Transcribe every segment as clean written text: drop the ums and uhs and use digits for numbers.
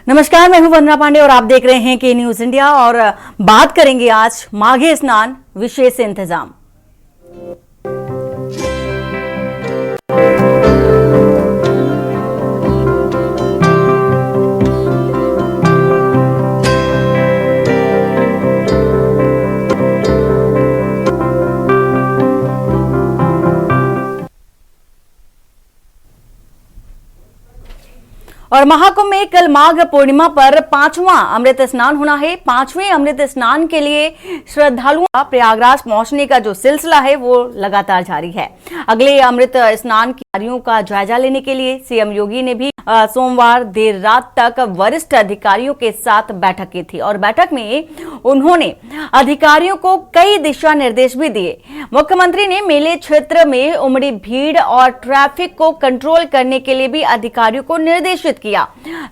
नमस्कार, मैं हूं वंदना पांडे और आप देख रहे हैं के न्यूज इंडिया। और बात करेंगे आज माघी स्नान विशेष इंतजाम। और महाकुंभ में कल माघ पूर्णिमा पर 5वां अमृत स्नान होना है। 5वें अमृत स्नान के लिए श्रद्धालुओं का प्रयागराज पहुंचने का जो सिलसिला है वो लगातार जारी है। अगले अमृत स्नान की तैयारियों का जायजा लेने के लिए सीएम योगी ने भी सोमवार देर रात तक वरिष्ठ अधिकारियों के साथ बैठक की थी और बैठक में उन्होंने अधिकारियों को कई दिशा निर्देश भी दिए। मुख्यमंत्री ने मेले क्षेत्र में उमड़ी भीड़ और ट्रैफिक को कंट्रोल करने के लिए भी अधिकारियों को निर्देशित किया।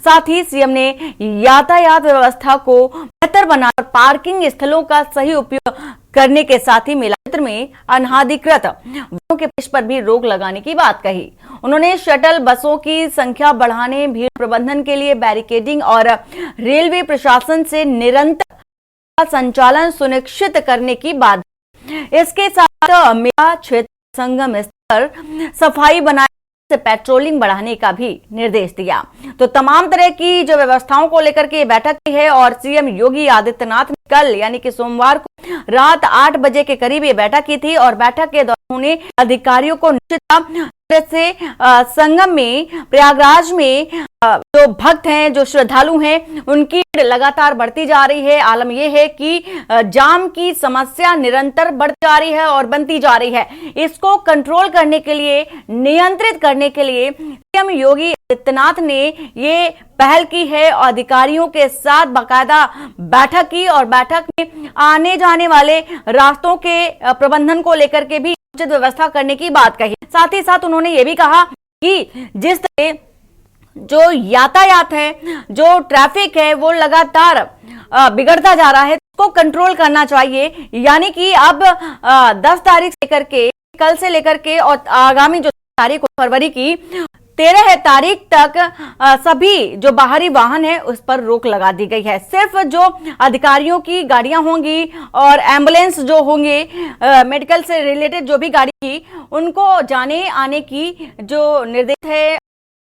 साथ ही सीएम ने यातायात व्यवस्था को बेहतर बनाकर पार्किंग स्थलों का सही उपयोग करने के साथ ही मेला क्षेत्र में अनाधिकृत वाहनों के प्रवेश पर भी रोक लगाने की बात कही। उन्होंने शटल बसों की संख्या बढ़ाने, भीड़ प्रबंधन के लिए बैरिकेडिंग और रेलवे प्रशासन से निरंतर संचालन सुनिश्चित करने की बात। इसके साथ मेला क्षेत्र संगम स्थल पर सफाई बनाए से पेट्रोलिंग बढ़ाने का भी निर्देश दिया। तो तमाम तरह की जो व्यवस्थाओं को लेकर के बैठक की है और सीएम योगी आदित्यनाथ ने कल यानी कि सोमवार को रात 8 बजे के करीब ये बैठक की थी और बैठक के दौरान उन्होंने अधिकारियों को निश्चित से संगम में प्रयागराज में जो भक्त हैं, जो श्रद्धालु हैं, उनकी लगातार बढ़ती जा रही है। आलम यह है कि जाम की समस्या निरंतर बढ़ती जा रही है और बनती जा रही है। इसको कंट्रोल करने के लिए, नियंत्रित करने के लिए सीएम योगी आदित्यनाथ ने ये पहल की है और अधिकारियों के साथ बाकायदा बैठक की और बैठक में आने जाने वाले रास्तों के प्रबंधन को लेकर के भी उचित व्यवस्था करने की बात कही। साथ ही साथ उन्होंने ये भी कहा कि जिस तरह जो यातायात है, जो ट्रैफिक है, वो लगातार बिगड़ता जा रहा है, उसको कंट्रोल करना चाहिए। यानी कि अब 10 तारीख से लेकर के, कल से लेकर के और आगामी जो तारीख फरवरी की 13 तारीख तक सभी जो बाहरी वाहन है उस पर रोक लगा दी गई है। सिर्फ जो अधिकारियों की गाड़ियां होंगी और एम्बुलेंस जो होंगे, मेडिकल से रिलेटेड जो भी गाड़ी की, उनको जाने आने की जो निर्देश है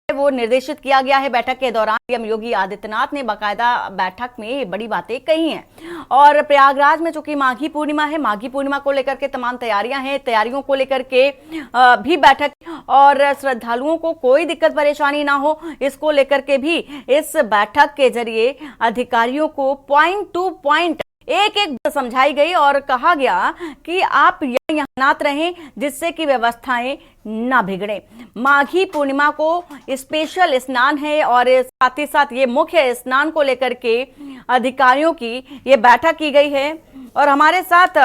वो निर्देशित किया गया है। बैठक के दौरान सीएम योगी आदित्यनाथ ने बाकायदा बैठक में बड़ी बातें कही हैं। और प्रयागराज में चूंकि माघी पूर्णिमा है, माघी पूर्णिमा को लेकर के तमाम तैयारियां हैं, तैयारियों को लेकर के भी बैठक और श्रद्धालुओं को कोई दिक्कत परेशानी ना हो, इसको लेकर के भी इस बैठक के जरिए अधिकारियों को पॉइंट टू पॉइंट एक एक समझाई गई और कहा गया कि आप यहाँ नात रहें जिससे कि व्यवस्थाएं ना बिगड़े। माघी पूर्णिमा को स्पेशल स्नान है और साथ ही साथ ये मुख्य स्नान को लेकर के अधिकारियों की ये बैठक की गई है। और हमारे साथ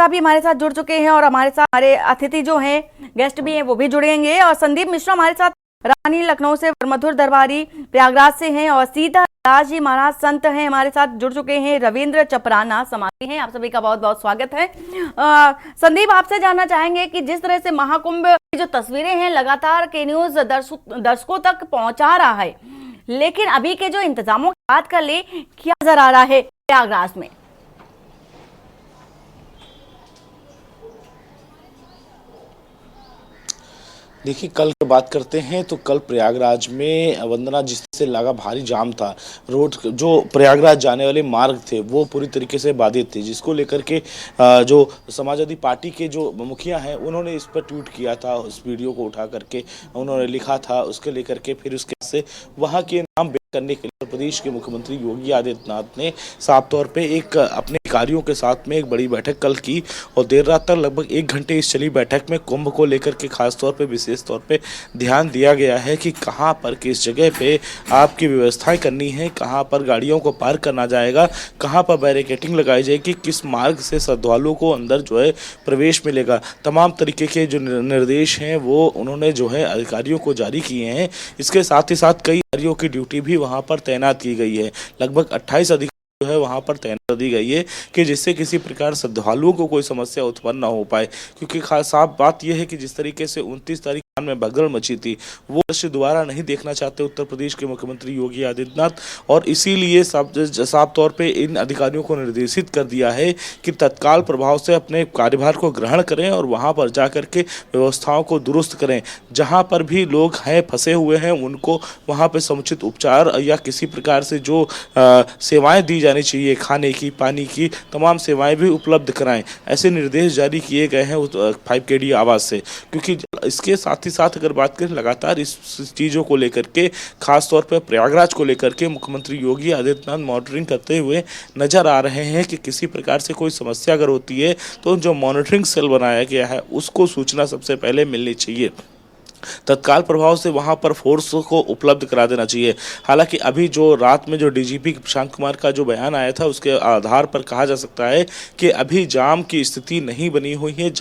भी हमारे साथ जुड़ चुके हैं और हमारे साथ हमारे अतिथि जो हैं, गेस्ट भी हैं, वो भी जुड़ेंगे। और संदीप मिश्रा हमारे साथ रानी लखनऊ से, मधुर दरबारी प्रयागराज से हैं और सीता दास जी महाराज संत हैं हमारे साथ जुड़ चुके हैं। रविंद्र चपराना समाधि हैं। आप सभी का बहुत बहुत स्वागत है। संदीप, आपसे जानना चाहेंगे कि जिस तरह से महाकुंभ की जो तस्वीरें हैं लगातार के न्यूज दर्शकों तक पहुंचा रहा है, लेकिन अभी के जो इंतजामों की बात कर ले, क्या नजर आ रहा है प्रयागराज में? देखिए, कल की बात करते हैं तो कल प्रयागराज में वंदना जिससे लगा भारी जाम था। रोड जो प्रयागराज जाने वाले मार्ग थे वो पूरी तरीके से बाधित थे, जिसको लेकर के जो समाजवादी पार्टी के जो मुखिया हैं उन्होंने इस पर ट्वीट किया था। उस वीडियो को उठा करके उन्होंने लिखा था, उसके लेकर के फिर उसके से वहाँ के नाम करने के लिए प्रदेश के मुख्यमंत्री योगी आदित्यनाथ ने साफ तौर पे एक अपने अधिकारियों के साथ में एक बड़ी बैठक कल की और देर रात तक लगभग 1 घंटे इस चली बैठक में कुंभ को लेकर के खास तौर पे विशेष तौर पे ध्यान दिया गया है कि कहां पर किस जगह पे आपकी व्यवस्थाएं करनी है, कहां पर गाड़ियों को पार्क करना जाएगा, कहां पर बैरिकेडिंग लगाई जाएगी, किस मार्ग से श्रद्धालुओं को अंदर जो है प्रवेश मिलेगा। तमाम तरीके के जो निर्देश हैं वो उन्होंने जो है अधिकारियों को जारी किए हैं। इसके साथ ही साथ कई अधिकारियों की ड्यूटी भी वहां पर तैनात की गई है। लगभग 28 अधिकारी जो है वहां पर तैनात कर दी गई है कि जिससे किसी प्रकार श्रद्धालुओं को कोई समस्या उत्पन्न ना हो पाए। क्योंकि खास साफ बात यह है कि जिस तरीके से 29 तारीख में भगदड़ मची थी, वो दृश्य दोबारा नहीं देखना चाहते उत्तर प्रदेश के मुख्यमंत्री योगी आदित्यनाथ, और इसीलिए साफ तौर पे इन अधिकारियों को निर्देशित कर दिया है कि तत्काल प्रभाव से अपने कार्यभार को ग्रहण करें और वहां पर जाकर के व्यवस्थाओं को दुरुस्त करें। जहां पर भी लोग हैं फंसे हुए हैं, उनको वहां पे समुचित उपचार या किसी प्रकार से जो सेवाएं दी जानी चाहिए, खाने की, पानी की तमाम सेवाएं भी उपलब्ध कराएं। ऐसे निर्देश जारी किए गए हैं 5KD आवास से। क्योंकि इसके साथ ही साथ अगर बात करें लगातार इस चीज़ों को लेकर के, खास तौर पर प्रयागराज को लेकर के मुख्यमंत्री योगी आदित्यनाथ मॉनिटरिंग करते हुए नजर आ रहे हैं कि किसी प्रकार से कोई समस्या अगर होती है तो जो मॉनिटरिंग सेल बनाया गया है उसको सूचना सबसे पहले मिलनी चाहिए, तत्काल प्रभाव से वहां पर फोर्स को उपलब्ध करा देना चाहिए। हालांकि अभी जो रात में जो डीजीपी प्रशांत कुमार का जो बयान आया था उसके आधार पर कहा जा सकता है कि अभी जाम की स्थिति नहीं बनी हुई है।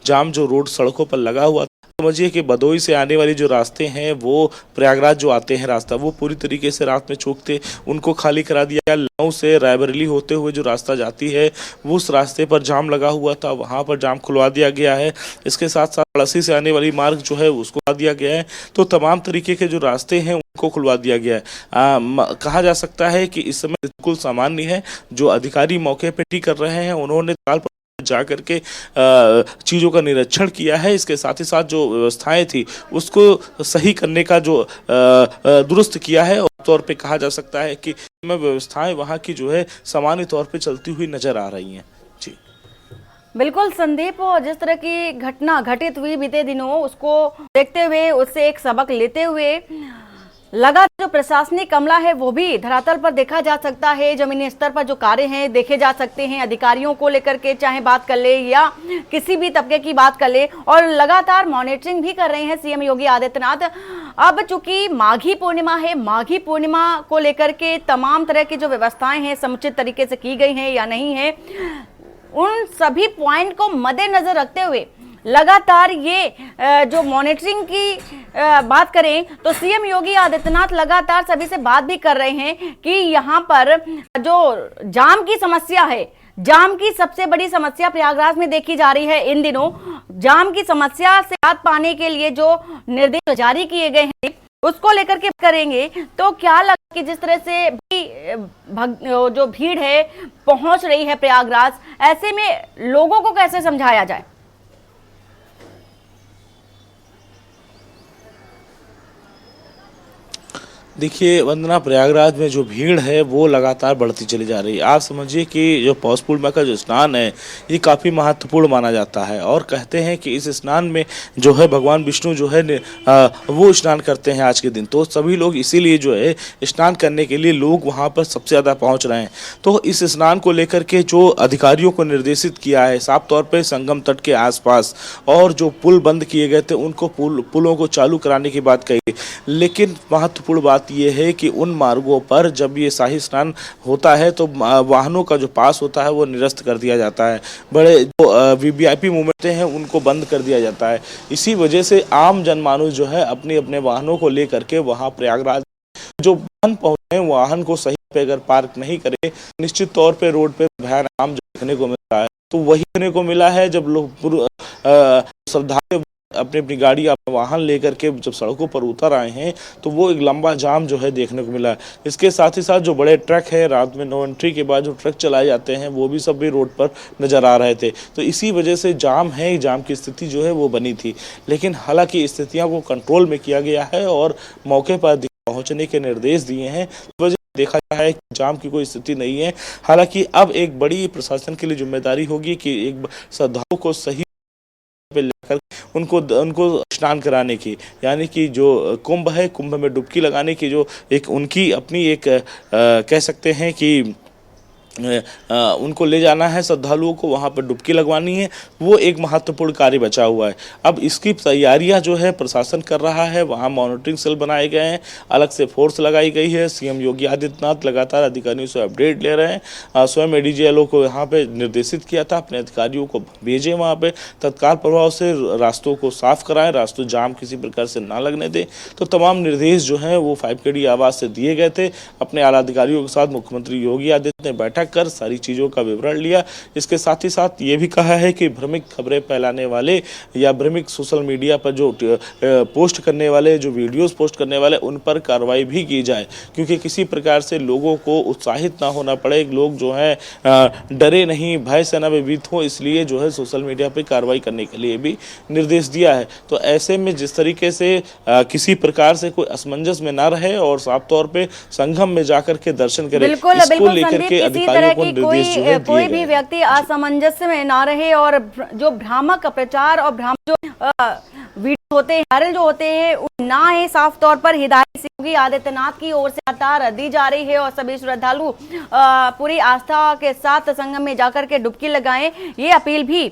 जाम जो रोड सड़कों पर लगा हुआ, समझिए कि भदोई से आने वाले जो रास्ते हैं, वो प्रयागराज जो आते हैं रास्ता, वो पूरी तरीके से रात में चौकते उनको खाली करा दिया गया। लखनऊ से रायबरेली होते हुए जो रास्ता जाती है, वो उस रास्ते पर जाम लगा हुआ था, वहां पर जाम खुलवा दिया गया है। इसके साथ साथ पड़ोसी से आने वाली मार्ग जो है उसको खुलवा दिया गया है। तो तमाम तरीके के जो रास्ते हैं उनको खुलवा दिया गया है। कहा जा सकता है कि इस समय बिल्कुल सामान्य है। जो अधिकारी मौके पर टी कर रहे हैं, उन्होंने जा करके चीज़ों का निरीक्षण किया है। इसके साथ ही साथ जो व्यवस्थाएं थी उसको सही करने का जो दुरुस्त किया है, और तौर पे कहा जा सकता है कि व्यवस्थाएं वहां की जो है सामान्य तौर पे चलती हुई नजर आ रही हैं। जी बिल्कुल संदीप, और जिस तरह की घटना घटित हुई बीते दिनों, उसको देखते हुए, उससे एक सबक लेते हुए लगातार जो प्रशासनिक अमला है वो भी धरातल पर देखा जा सकता है। जमीनी स्तर पर जो कार्य हैं देखे जा सकते हैं, अधिकारियों को लेकर के चाहे बात कर ले या किसी भी तबके की बात कर ले, और लगातार मॉनिटरिंग भी कर रहे हैं सीएम योगी आदित्यनाथ। अब चूंकि माघी पूर्णिमा है, माघी पूर्णिमा को लेकर के तमाम तरह की जो व्यवस्थाएं हैं समुचित तरीके से की गई हैं या नहीं है, उन सभी पॉइंट को मद्देनजर रखते हुए लगातार ये जो मॉनिटरिंग की बात करें तो सीएम योगी आदित्यनाथ लगातार सभी से बात भी कर रहे हैं कि यहाँ पर जो जाम की समस्या है, जाम की सबसे बड़ी समस्या प्रयागराज में देखी जा रही है इन दिनों। जाम की समस्या से राहत पाने के लिए जो निर्देश जारी किए गए हैं उसको लेकर के करेंगे, तो क्या लगा कि जिस तरह से जो भीड़ है पहुंच रही है प्रयागराज, ऐसे में लोगों को कैसे समझाया जाए? देखिए वंदना, प्रयागराज में जो भीड़ है वो लगातार बढ़ती चली जा रही है। आप समझिए कि जो पौष पूर्णिमा का जो स्नान है ये काफ़ी महत्वपूर्ण माना जाता है, और कहते हैं कि इस स्नान में जो है भगवान विष्णु जो है वो स्नान करते हैं आज के दिन। तो सभी लोग इसीलिए जो है स्नान करने के लिए लोग वहाँ पर सबसे ज़्यादा पहुँच रहे हैं। तो इस स्नान को लेकर के जो अधिकारियों को निर्देशित किया है, साफ तौर पर संगम तट के आसपास और जो पुल बंद किए गए थे उनको पुलों को चालू कराने की बात कही। लेकिन महत्वपूर्ण बात यह है कि उन मार्गों पर जब ये शाही स्नान होता है तो वाहनों का जो पास होता है वो निरस्त कर दिया जाता है। बड़े जो वीवीआईपी मूवमेंट हैं उनको बंद कर दिया जाता है। इसी वजह से आम जनमानस जो है अपने अपने वाहनों को लेकर के वहाँ प्रयागराज जो वाहन पहुंचे, वाहन को सही पे अगर पार्क नहीं करे, निश्चित तौर पे रोड पे भयानक जाम देखने को मिल रहा है। तो वही देखने को मिला है जब लोग श्रद्धालु अपनी अपनी गाड़ी वाहन लेकर के जब सड़कों पर उतर आए हैं तो वो एक लंबा जाम जो है देखने को मिला है। इसके साथ ही साथ जो बड़े ट्रक है, रात में नो एंट्री के बाद जो ट्रक चलाए जाते हैं वो भी सब भी रोड पर नजर आ रहे थे। तो इसी वजह से जाम है, जाम की स्थिति जो है वो बनी थी। लेकिन हालांकि स्थितियों को कंट्रोल में किया गया है और मौके पर पहुंचने के निर्देश दिए हैं। वजह देखा गया है कि जाम की कोई स्थिति नहीं है। हालांकि अब एक बड़ी प्रशासन के लिए जिम्मेदारी होगी कि एक श्रद्धालुओं को सही पे लेकर उनको स्नान कराने की, यानी कि जो कुंभ है, कुंभ में डुबकी लगाने की जो एक उनकी अपनी एक कह सकते हैं कि उनको ले जाना है, श्रद्धालुओं को वहाँ पर डुबकी लगवानी है, वो एक महत्वपूर्ण कार्य बचा हुआ है। अब इसकी तैयारियां जो है प्रशासन कर रहा है, वहाँ मॉनिटरिंग सेल बनाए गए हैं, अलग से फोर्स लगाई गई है। सीएम योगी आदित्यनाथ लगातार अधिकारियों से अपडेट ले रहे हैं। स्वयं एडीजीएलओ को यहाँ पे निर्देशित किया था, अपने अधिकारियों को भेजें वहाँ पे, तत्काल प्रभाव से रास्तों को साफ कराएं, रास्तों जाम किसी प्रकार से ना लगने दें। तो तमाम निर्देश जो हैं वो 5KD आवाज से दिए गए थे। अपने आला अधिकारियों के साथ मुख्यमंत्री योगी आदित्यनाथ ने बैठक कर सारी चीज़ों का विवरण लिया। इसके साथ ही साथ ये भी कहा है कि भ्रमिक खबरें फैलाने वाले या भ्रमिक सोशल मीडिया पर जो पोस्ट करने वाले, जो वीडियोस पोस्ट करने वाले, उन पर कार्रवाई भी की जाए, क्योंकि किसी प्रकार से लोगों को उत्साहित ना होना पड़े, लोग जो है डरे नहीं, भय से न भयभीत हो, इसलिए जो है सोशल मीडिया पर कार्रवाई करने के लिए भी निर्देश दिया है। तो ऐसे में जिस तरीके से किसी प्रकार से कोई असमंजस में ना रहे और साफ तौर पे संगम में जाकर के दर्शन करे, इसको लेकर के अधिकारियों को निर्देश जो है कोई भी व्यक्ति असमंजस में ना रहे और जो भ्रामक प्रचार और भ्रामक जो वीडियो होते हैं, वायरल जो होते हैं, ना है, साफ तौर पर हिदायत योगी आदित्यनाथ की ओर से लगातार दी जा रही है और सभी श्रद्धालु पूरी आस्था के साथ संगम में जाकर के डुबकी लगाएं, ये अपील भी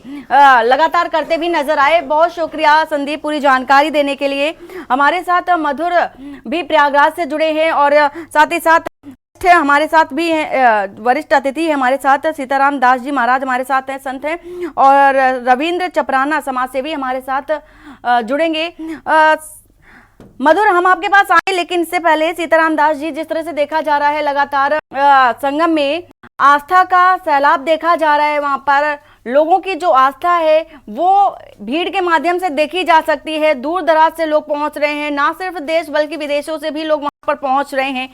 लगातार करते भी नजर आए। बहुत शुक्रिया संदीप पूरी जानकारी देने के लिए। हमारे साथ मधुर भी प्रयागराज से जुड़े हैं और साथ ही साथ हमारे साथ भी हैं, वरिष्ठ अतिथि हमारे साथ सीताराम दास जी महाराज हमारे साथ हैं, संत हैं, और रविंद्र चपराना समाज सेवी हमारे साथ जुड़ेंगे। मधुर, हम आपके पास आए, लेकिन इससे पहले सीताराम दास जी, जिस तरह से देखा जा रहा है लगातार संगम में आस्था का सैलाब देखा जा रहा है, वहां पर लोगों की जो आस्था है वो भीड़ के माध्यम से देखी जा सकती है। दूर दराज से लोग पहुंच रहे हैं, ना सिर्फ देश बल्कि विदेशों से भी लोग वहां पर पहुंच रहे हैं।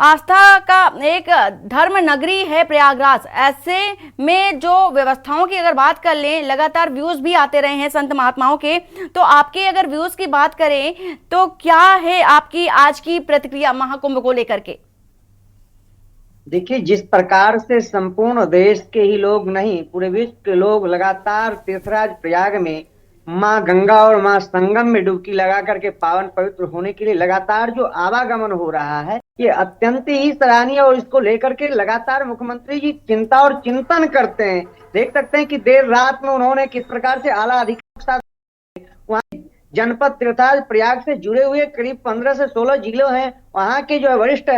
आस्था का एक धर्म नगरी है प्रयागराज। ऐसे में जो व्यवस्थाओं की अगर बात कर लें, लगातार व्यूज भी आते रहे हैं संत महात्माओं के, तो आपके अगर व्यूज की बात करें तो क्या है आपकी आज की प्रतिक्रिया महाकुंभ को लेकर के? देखिए, जिस प्रकार से संपूर्ण देश के ही लोग नहीं, पूरे विश्व के लोग लगातार तीर्थराज प्रयाग में माँ गंगा और माँ संगम में डुबकी लगा करके पावन पवित्र होने के लिए लगातार जो आवागमन हो रहा है, ये अत्यंत ही सराहनीय। और इसको लेकर के लगातार मुख्यमंत्री जी चिंता और चिंतन करते हैं। देख सकते हैं कि देर रात में उन्होंने किस प्रकार से आला अधिकारियों के साथ वहाँ जनपद तीर्थराज प्रयाग से जुड़े हुए करीब 15 से 16 जिले हैं, वहाँ के जो है वरिष्ठ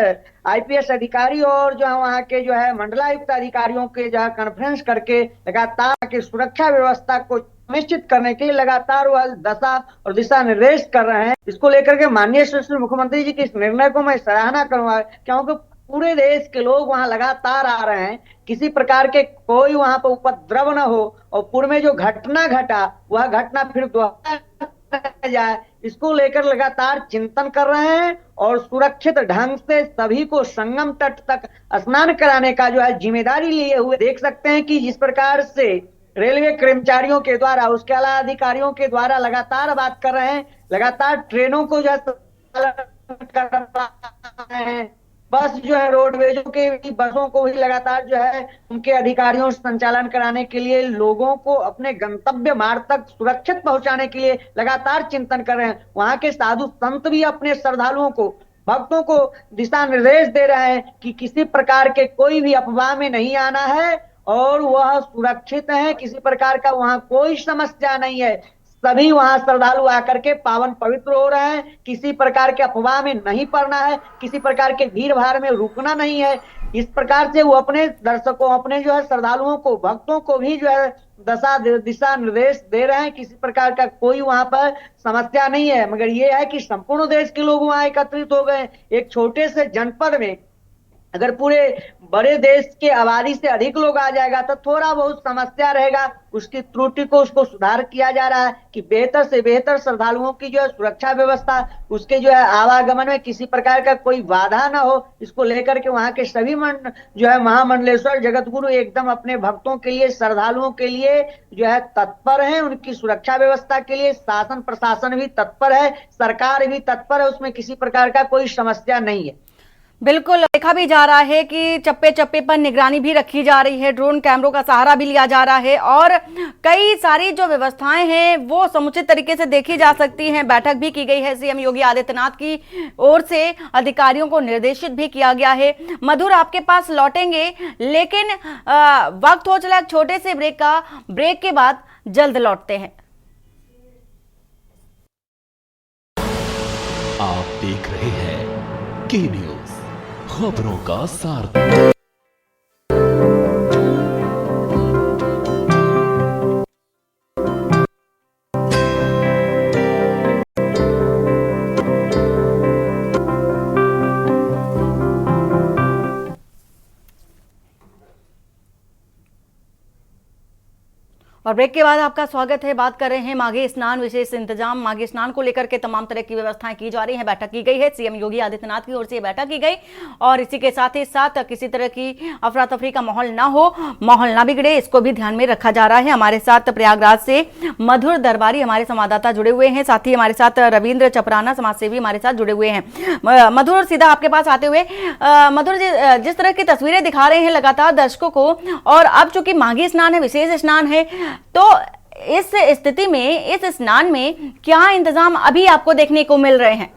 IPS अधिकारी और जो है वहाँ के जो है मंडलायुक्त अधिकारियों के जो है कॉन्फ्रेंस करके लगातार के सुरक्षा व्यवस्था को सुनिश्चित करने के लिए लगातार वह दशा और दिशा निर्देश कर रहे हैं। इसको लेकर के माननीय श्री मुख्यमंत्री जी के इस निर्णय को मैं सराहना करूंगा, क्योंकि पूरे देश के लोग वहां लगातार आ रहे हैं, किसी प्रकार के कोई वहां पर उपद्रव न हो और पूर्व में जो घटना घटा वह घटना फिर दोहराया जाए, इसको लेकर लगातार चिंतन कर रहे हैं और सुरक्षित ढंग से सभी को संगम तट तक स्नान कराने का जो है जिम्मेदारी लिए हुए। देख सकते हैं कि जिस प्रकार से रेलवे कर्मचारियों के द्वारा, उसके अलावा अधिकारियों के द्वारा लगातार बात कर रहे हैं, लगातार ट्रेनों को जो है कर रहे हैं, बस जो है रोडवेजों के भी बसों को भी लगातार जो है उनके अधिकारियों से संचालन कराने के लिए, लोगों को अपने गंतव्य मार्ग तक सुरक्षित पहुंचाने के लिए लगातार चिंतन कर रहे हैं। वहां के साधु संत भी अपने श्रद्धालुओं को, भक्तों को दिशा निर्देश दे रहे हैं कि किसी प्रकार के कोई भी अफवाह में नहीं आना है और वह सुरक्षित है, किसी प्रकार का वहां कोई समस्या नहीं है। सभी वहां श्रद्धालु आकर के पावन पवित्र हो रहे हैं, किसी प्रकार के अफवाह में नहीं पड़ना है, किसी प्रकार के भीड़ भाड़ में रुकना नहीं है। इस प्रकार से वो अपने दर्शकों, अपने जो है श्रद्धालुओं को, भक्तों को भी जो है दिशा निर्देश दे रहे हैं। किसी प्रकार का कोई वहां पर समस्या नहीं है। मगर ये है कि संपूर्ण देश के लोग वहां एकत्रित हो गए। एक छोटे से जनपद में अगर पूरे बड़े देश के आबादी से अधिक लोग आ जाएगा तो थोड़ा बहुत समस्या रहेगा, उसकी त्रुटि को उसको सुधार किया जा रहा है कि बेहतर से बेहतर श्रद्धालुओं की जो है सुरक्षा व्यवस्था, उसके जो है आवागमन में किसी प्रकार का कोई बाधा ना हो, इसको लेकर के वहां के सभी जो है महामंडलेश्वर जगत गुरु एकदम अपने भक्तों के लिए, श्रद्धालुओं के लिए जो है तत्पर है। उनकी सुरक्षा व्यवस्था के लिए शासन प्रशासन भी तत्पर है, सरकार भी तत्पर है, उसमें किसी प्रकार का कोई समस्या नहीं है। बिल्कुल देखा भी जा रहा है कि चप्पे चप्पे पर निगरानी भी रखी जा रही है, ड्रोन कैमरों का सहारा भी लिया जा रहा है और कई सारी जो व्यवस्थाएं हैं वो समुचित तरीके से देखी जा सकती हैं। बैठक भी की गई है सीएम योगी आदित्यनाथ की ओर से, अधिकारियों को निर्देशित भी किया गया है। मधुर, आपके पास लौटेंगे, लेकिन वक्त हो चला एक छोटे से ब्रेक का। ब्रेक के बाद जल्द लौटते हैं। आप देख रहे हैं के न्यूज, खबरों का सार। और ब्रेक के बाद आपका स्वागत है। बात कर रहे हैं माघी स्नान विशेष इंतजाम। माघी स्नान को लेकर के तमाम तरह की व्यवस्थाएं की जा रही हैं। बैठक की गई है सीएम योगी आदित्यनाथ की ओर से, बैठक की गई और इसी के साथ ही साथ किसी तरह की अफरा तफरी का माहौल ना हो, माहौल ना बिगड़े, इसको भी ध्यान में रखा जा रहा है। हमारे साथ प्रयागराज से मधुर दरबारी हमारे संवाददाता जुड़े हुए हैं, साथ ही हमारे साथ रविंद्र चपराना समाजसेवी हमारे साथ जुड़े हुए हैं। मधुर, सीधा आपके पास आते हुए, मधुर जिस तरह की तस्वीरें दिखा रहे हैं लगातार दर्शकों को, और अब चूंकि माघी स्नान है, विशेष स्नान है, तो इस स्थिति में, इस स्नान में क्या इंतजाम अभी आपको देखने को मिल रहे हैं?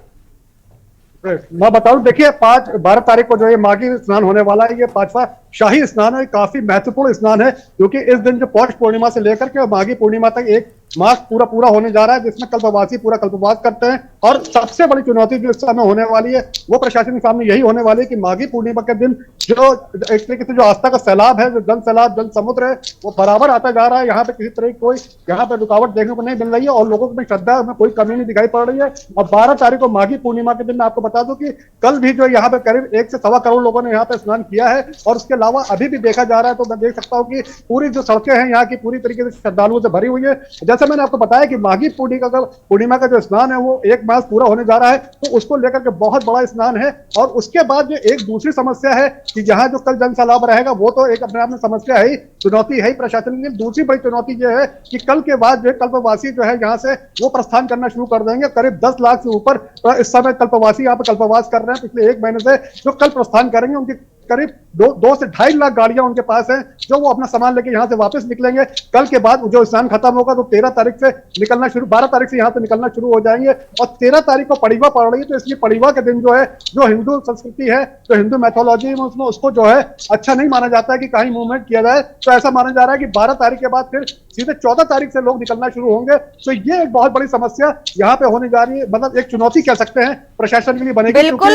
मैं बताऊं, देखिए 12 तारीख को जो ये माघी स्नान होने वाला है, ये 5वां शाही स्नान है। काफी महत्वपूर्ण स्नान है क्योंकि इस दिन जो पौष पूर्णिमा से लेकर के माघी पूर्णिमा तक एक मास पूरा होने जा रहा है, जिसमें कल्पवासी पूरा कल्पवास करते हैं। और सबसे बड़ी चुनौती जो इस समय होने वाली है वो प्रशासन के सामने यही होने वाली है कि माघी पूर्णिमा के दिन जो एक तरीके से जो आस्था का सैलाब है, जो जन सैलाब, जन समुद्र है, वो बराबर आता जा रहा है। यहाँ पे किसी तरह की कोई यहाँ पे रुकावट देखने को नहीं मिल रही है और लोगों में श्रद्धा में कोई कमी नहीं दिखाई पड़ रही है। और 12 तारीख को माघी पूर्णिमा के दिन मैं आपको बता दूं कि कल भी जो यहाँ पे करीब 1 से सवा करोड़ लोगों ने यहाँ पे स्नान किया है। और उसके अलावा अभी भी देखा जा रहा है तो मैं देख सकता हूँ कि पूरी जो सड़कें हैं यहाँ की पूरी तरीके से श्रद्धालुओं से भरी हुई है। जैसे मैंने आपको बताया कि माघी पूर्णिमा का जो स्नान है वो 1 मास पूरा होने जा रहा है, तो उसको लेकर के बहुत बड़ा स्नान है। और उसके बाद जो एक दूसरी समस्या है कि यहाँ जो कल जन सैलाब रहेगा, वो तो एक अपने आप में समस्या है ही, चुनौती है ही प्रशासन के लिए। दूसरी बड़ी चुनौती यह है कि कल के बाद जो कल्पवासी जो है यहाँ से वो प्रस्थान करना शुरू कर देंगे। करीब 10 लाख से ऊपर इस समय कल्पवासी यहाँ पे कल्पवास कर रहे हैं पिछले 1 महीने से, जो कल प्रस्थान करेंगे। उनकी करीब 2 से 2.5 लाख गाड़ियां उनके पास हैं, जो वो अपना सामान लेके यहाँ से वापस निकलेंगे। कल के बाद जो स्नान खत्म होगा तो 13 तारीख से निकलना शुरू, 12 तारीख से यहाँ से निकलना शुरू हो जाएंगे। और 13 तारीख को पड़ीवा पड़ रही है, तो इसलिए पड़ीवा के दिन जो है, जो हिंदू संस्कृति है, जो हिंदू मैथोलॉजी में उसमें उसको जो है अच्छा नहीं माना जाता है कि कहीं मूवमेंट किया जाए। तो ऐसा माना जा रहा है कि 12 तारीख के बाद फिर सीधे 14 तारीख से लोग निकलना शुरू होंगे। तो ये एक बहुत बड़ी समस्या यहाँ पे होने जा रही है, मतलब एक चुनौती कह सकते हैं प्रशासन के लिए बनेगी। बिल्कुल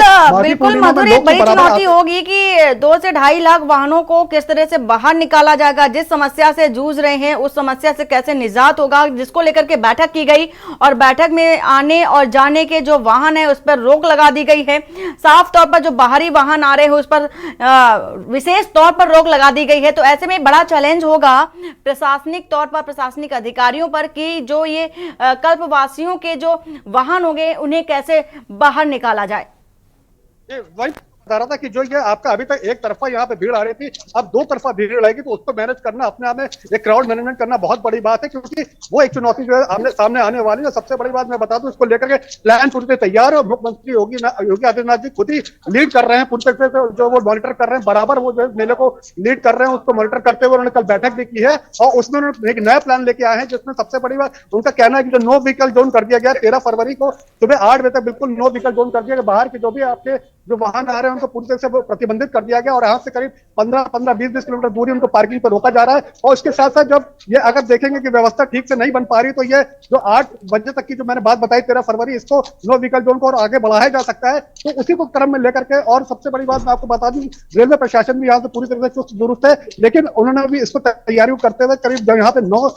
मधुर, एक बड़ी चुनौती होगी कि 2 से 2.5 लाख वाहनों को किस तरह से बाहर निकाला जाएगा। जिस समस्या से जूझ रहे हैं उस समस्या से कैसे निजात होगा, जिसको लेकर के बैठक की गई और बैठक में आने और जाने के जो वाहन है उस पर रोक लगा दी गई है। साफ तौर पर जो बाहरी वाहन आ रहे हैं उस पर विशेष तौर पर रोक लगा दी गई है। तो ऐसे में बड़ा चैलेंज होगा प्रशासनिक तौर पर, प्रशासनिक अधिकारियों पर, कि जो ये कल्पवासियों के जो वाहन होंगे उन्हें कैसे बाहर निकाला जाए। वही बता रहा था कि जो ये आपका अभी तक एक तरफा यहाँ पे भीड़ आ रही थी, अब 2 तरफा भीड़ रहेगी, तो उसको मैनेज करना अपने आप में एक क्राउड मैनेजमेंट करना बहुत बड़ी बात है, क्योंकि वो एक चुनौती जो है सामने आने वाली है। सबसे बड़ी बात मैं बता दूं, इसको लेकर के प्लान पूरी तरह तैयार है और मुख्यमंत्री योगी आदित्यनाथ जी खुद ही लीड कर रहे हैं, पूरी तरह से जो वो मॉनिटर कर रहे हैं, बराबर वो जो मेले को लीड कर रहे हैं, उसको मॉनिटर करते हुए उन्होंने कल बैठक भी की है। और उसमें उन्होंने एक नया प्लान लेके आए हैं, जिसमें सबसे बड़ी बात उनका कहना है कि जो नो व्हीकल जोन कर दिया गया 13 फरवरी को सुबह 8 बजे तक बिल्कुल नो व्हीकल जोन कर दिया गया। बाहर के जो भी आपके जो वाहन आ रहे हैं उनको पूरी तरह से प्रतिबंधित कर दिया गया और यहाँ से करीब 15-20 किलोमीटर दूरी उनको पार्किंग पर रोका जा रहा है। और उसके साथ साथ जब ये अगर देखेंगे कि व्यवस्था ठीक से नहीं बन पा रही, तो ये जो 8 बजे तक की जो मैंने बात बताई 13 फरवरी, इसको नो व्हीकल जोन को और आगे बढ़ाया जा सकता है। तो उसी को क्रम में लेकर के, और सबसे बड़ी बात मैं आपको बता दूं, रेलवे प्रशासन भी यहाँ से पूरी तरह से चुस्त दुरुस्त है, लेकिन उन्होंने भी इसको तैयारी करते हुए करीब जो यहाँ पे 9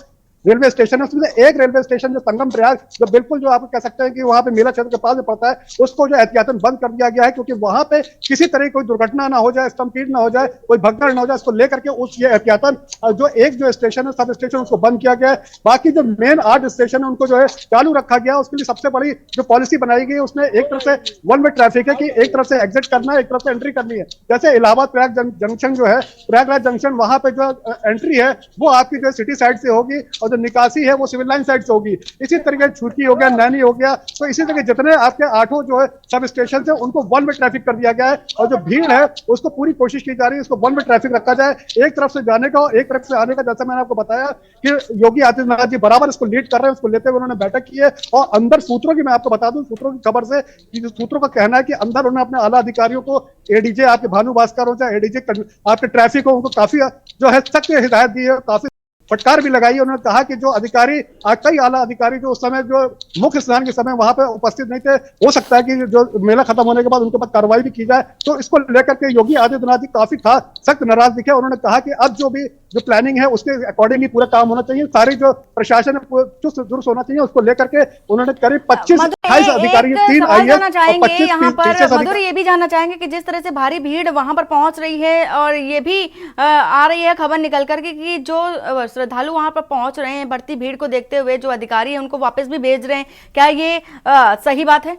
रेलवे स्टेशन है, उसमें एक रेलवे स्टेशन जो संगम प्रयाग, जो बिल्कुल जो आप कह सकते हैं कि वहां पे मेला क्षेत्र के पास में पड़ता है, उसको जो एहतियातन बंद कर दिया गया है, क्योंकि वहां पे किसी तरह की कोई दुर्घटना ना हो जाए, स्टम्पीड ना हो जाए, कोई भगदड़ ना हो जाए, इसको लेकर के उस ये एहतियातन जो एक जो स्टेशन है, सब स्टेशन, उसको बंद किया गया है। बाकी जो मेन 8 स्टेशन है उनको जो है चालू रखा गया। उसके लिए सबसे बड़ी जो पॉलिसी बनाई गई है, उसमें एक तरफ से वन वे ट्रैफिक है कि एक तरफ से एग्जिट करना है, एक तरफ से एंट्री करनी है। जैसे इलाहाबाद प्रयाग जंक्शन जो है, प्रयागराज जंक्शन, वहां पे जो एंट्री है वो आपकी जो सिटी साइड से होगी, और जो निकासी है वो सिविल लाइन साइड से होगी। इसी तरीके छुटकी हो गया, नैनी हो गया, तो इसी तरह जितने आपके 8 जो है सब स्टेशन है उनको वन वे ट्रैफिक कर दिया गया है। और जो भीड़ है उसको पूरी कोशिश की जा रही है उसको वन वे ट्रैफिक रखा जाए, एक तरफ से जाने का और एक तरफ से आने का। जैसा मैंने आपको बताया कि योगी आदित्यनाथ जी बराबर इसको लीड कर रहे हैं, उसको लेते हुए उन्होंने बैठक की है। और अंदर सूत्रों की मैं आपको बता दूं, सूत्रों की खबर से कि सूत्रों का कहना है कि अंदर उन्होंने अपने आला अधिकारियों को, एडीजे आपके भानु भास्कर हो चाहे एडीजे आपके ट्रैफिक हो, उनको काफी जो है सख्त हिदायत दी है, काफी फटकार भी लगाई है। उन्होंने कहा कि जो अधिकारी, कई आला अधिकारी जो उस समय जो मुख्य स्नान के समय वहां पे उपस्थित नहीं थे, हो सकता है कि जो मेला खत्म होने के बाद उनके पास कार्रवाई भी की जाए। तो इसको लेकर के योगी आदित्यनाथ जी काफी सख्त नाराज दिखे। उन्होंने कहा कि अब जो प्लानिंग है उसके अकॉर्डिंगली पूरा काम होना चाहिए, सारी जो प्रशासन चुस्त दुरुस्त होना चाहिए, उसको लेकर के उन्होंने करीब 25-28 अधिकारी, 3 IAS और 25 यहाँ पर PCS मधुर ये भी जानना चाहेंगे कि जिस तरह से भारी भीड़ वहां पर पहुंच रही है और ये भी आ रही है खबर निकल करके कि जो श्रद्धालु वहां पर पहुंच रहे हैं, बढ़ती भीड़ को देखते हुए जो अधिकारी हैं उनको वापस भी भेज रहे हैं, क्या ये सही बात है?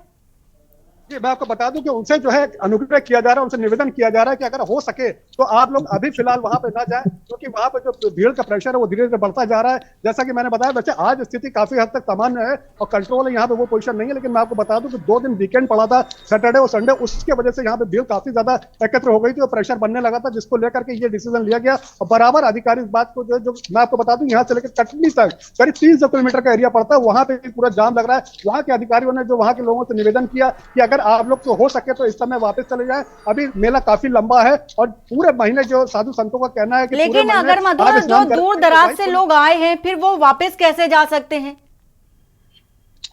जी, मैं आपको बता दूं कि उनसे जो है अनुग्रह किया जा रहा है, उनसे निवेदन किया जा रहा है कि अगर हो सके तो आप लोग अभी फिलहाल वहां पे ना जाएं, क्योंकि वहां पे जो भीड़ का प्रेशर है वो धीरे धीरे बढ़ता जा रहा है। जैसा कि मैंने बताया, वैसे आज स्थिति काफी हद तक सामान्य है और कंट्रोल है, यहाँ पे वो पोजीशन नहीं है। लेकिन मैं आपको बता दूं कि 2 दिन वीकेंड पड़ा था, सैटरडे और संडे, उसके वजह से यहाँ पे भीड़ काफी ज्यादा एकत्र हो गई थी और प्रेशर बनने लगा था, जिसको लेकर के ये डिसीजन लिया गया। और बराबर अधिकारी इस बात को जो मैं आपको बता दूं, यहाँ से लेकर कटनी तक करीब 300 किलोमीटर का एरिया पड़ता है, वहां पे पूरा जाम लग रहा है। वहां के अधिकारियों ने जो वहां के लोगों से निवेदन किया कि अगर आप लोग तो हो सके तो इस समय वापस चले जाएं, अभी मेला काफी लंबा है और पूरे महीने जो साधु संतों का कहना है कि लेकिन अगर मधुर जो दूर दराज से लोग आए हैं फिर वो वापस कैसे जा सकते हैं?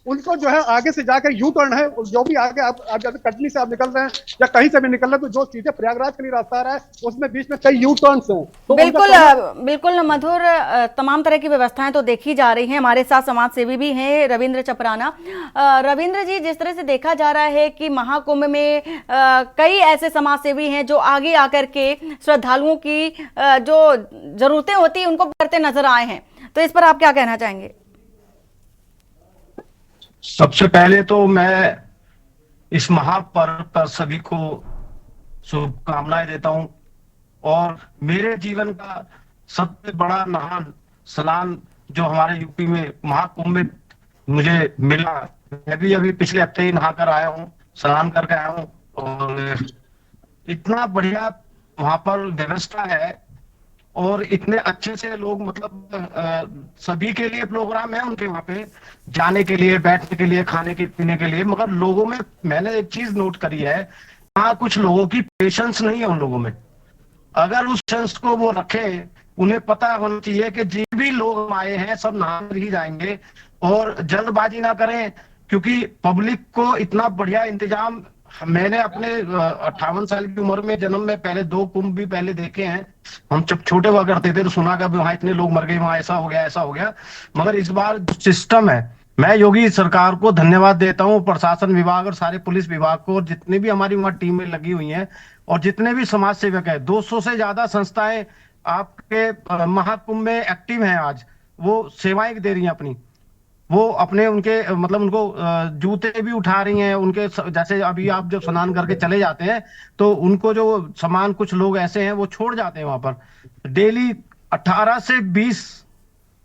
उनको जो है आगे से जाकर यू टर्न है, जो भी आगे आप जैसे कटनी से आप निकल रहे हैं या कहीं से भी निकल रहे हैं, तो जो सीधे प्रयागराज के लिए रास्ता आ रहा है उसमें बीच में कई यू टर्न्स हैं। तो बिल्कुल मधुर, तमाम तरह की व्यवस्थाएं तो देखी जा रही हैं। हमारे साथ समाज सेवी भी हैं रविंद्र चपराना। रविंद्र जी, जिस तरह से देखा जा रहा है कि महाकुंभ में कई ऐसे समाज सेवी हैं जो आगे आकर के श्रद्धालुओं की जो जरूरतें होती है उनको करते नजर आए हैं, तो इस पर आप क्या कहना चाहेंगे? सबसे पहले तो मैं इस महापर्व पर सभी को शुभकामनाएं देता हूं और मेरे जीवन का सबसे बड़ा महान स्नान जो हमारे यूपी में महाकुंभ में मुझे मिला, मैं भी अभी पिछले हफ्ते ही नहा कर आया हूं, स्नान करके आया हूं और इतना बढ़िया वहां पर व्यवस्था है और इतने अच्छे से लोग, मतलब सभी के लिए प्रोग्राम है उनके वहां पे जाने के लिए, बैठने के लिए, खाने के पीने के लिए। मगर लोगों में मैंने एक चीज नोट करी है, वहां कुछ लोगों की पेशेंस नहीं है उन लोगों में। अगर उस पेशेंस को वो रखे, उन्हें पता होना चाहिए कि जिन भी लोग आए हैं सब नहाकर ही जाएंगे और जल्दबाजी ना करें, क्योंकि पब्लिक को इतना बढ़िया इंतजाम, मैंने अपने 58 साल की उम्र में जन्म में पहले 2 कुंभ भी पहले देखे हैं। हम जब छोटे हुआ करते थे तो सुना कि वहां इतने लोग मर गए, वहां ऐसा हो गया ऐसा हो गया। मगर इस बार सिस्टम है, मैं योगी सरकार को धन्यवाद देता हूं, प्रशासन विभाग और सारे पुलिस विभाग को, और जितने भी हमारी वहां टीमें लगी हुई हैं और जितने भी समाज सेवक है, 200 से ज्यादा संस्थाएं आपके महाकुंभ में एक्टिव हैं। आज वो सेवाएं दे रही हैं अपनी, वो अपने उनके मतलब उनको जूते भी उठा रही हैं उनके। जैसे अभी आप जब स्नान करके चले जाते हैं तो उनको जो सामान, कुछ लोग ऐसे हैं वो छोड़ जाते हैं वहां पर डेली 18 से 20,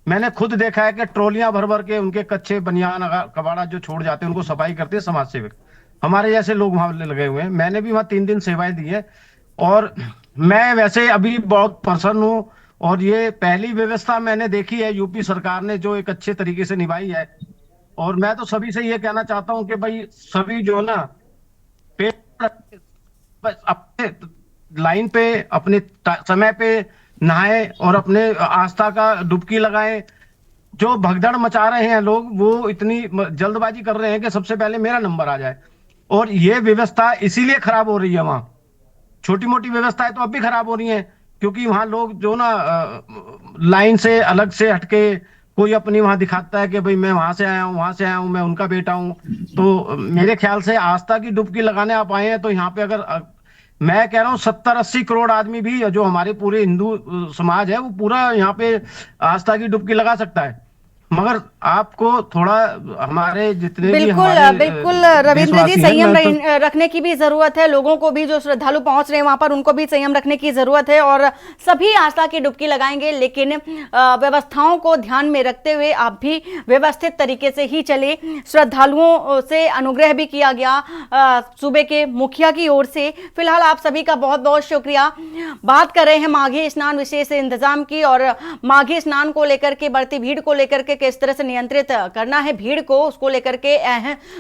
मैंने खुद देखा है कि ट्रॉलियां भर भर के उनके कच्चे बनियान कबाड़ा जो छोड़ जाते हैं उनको सफाई करते हैं समाज सेवक, हमारे जैसे लोग वहां लगे हुए हैं। मैंने भी वहां 3 दिन सेवाएं दी है और मैं वैसे अभी बहुत प्रसन्न हूं और ये पहली व्यवस्था मैंने देखी है यूपी सरकार ने जो एक अच्छे तरीके से निभाई है। और मैं तो सभी से ये कहना चाहता हूं कि भाई सभी जो ना अपने लाइन पे अपने समय पे नहाए और अपने आस्था का डुबकी लगाएं। जो भगदड़ मचा रहे हैं लोग, वो इतनी जल्दबाजी कर रहे हैं कि सबसे पहले मेरा नंबर आ जाए, और ये व्यवस्था इसीलिए खराब हो रही है। वहां छोटी मोटी व्यवस्थाएं तो अब भी खराब हो रही हैं, क्योंकि वहां लोग जो ना लाइन से अलग से हटके कोई अपनी वहां दिखाता है कि भाई मैं वहां से आया हूं, वहां से आया हूं, मैं उनका बेटा हूं। तो मेरे ख्याल से आस्था की डुबकी लगाने आप आए हैं तो यहाँ पे अगर मैं कह रहा हूँ 70-80 करोड़ आदमी भी जो हमारे पूरे हिंदू समाज है वो पूरा यहाँ पे आस्था की डुबकी लगा सकता है। मगर आपको थोड़ा हमारे जितने भी बिल्कुल हमारे बिल्कुल रविंद्र जी, देशवासी हैं, संयम मैं तो रखने की भी जरूरत है। लोगों को भी, जो श्रद्धालु पहुंच रहे हैं वहां पर, उनको भी संयम रखने की जरूरत है और सभी आस्था की डुबकी लगाएंगे, लेकिन व्यवस्थाओं को ध्यान में रखते हुए आप भी व्यवस्थित तरीके से ही चले। श्रद्धालुओं से अनुग्रह भी किया गया सूबे के मुखिया की ओर से। फिलहाल आप सभी का बहुत बहुत शुक्रिया। बात कर रहे हैं माघी स्नान विशेष इंतजाम की, और माघी स्नान को लेकर के, बढ़ती भीड़ को लेकर के किस तरह से नियंत्रित करना है भीड़ को, उसको लेकर के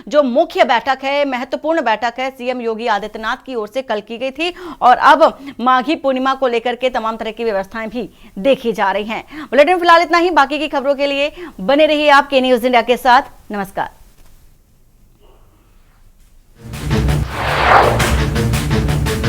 जो मुख्य बैठक है, महत्वपूर्ण बैठक है, सीएम योगी आदित्यनाथ की ओर से कल की गई थी, और अब माघी पूर्णिमा को लेकर के तमाम तरह की व्यवस्थाएं भी देखी जा रही हैं। बुलेटिन फिलहाल इतना ही। बाकी की खबरों के लिए बने रहिए आप के न्यूज इंडिया के साथ। नमस्कार।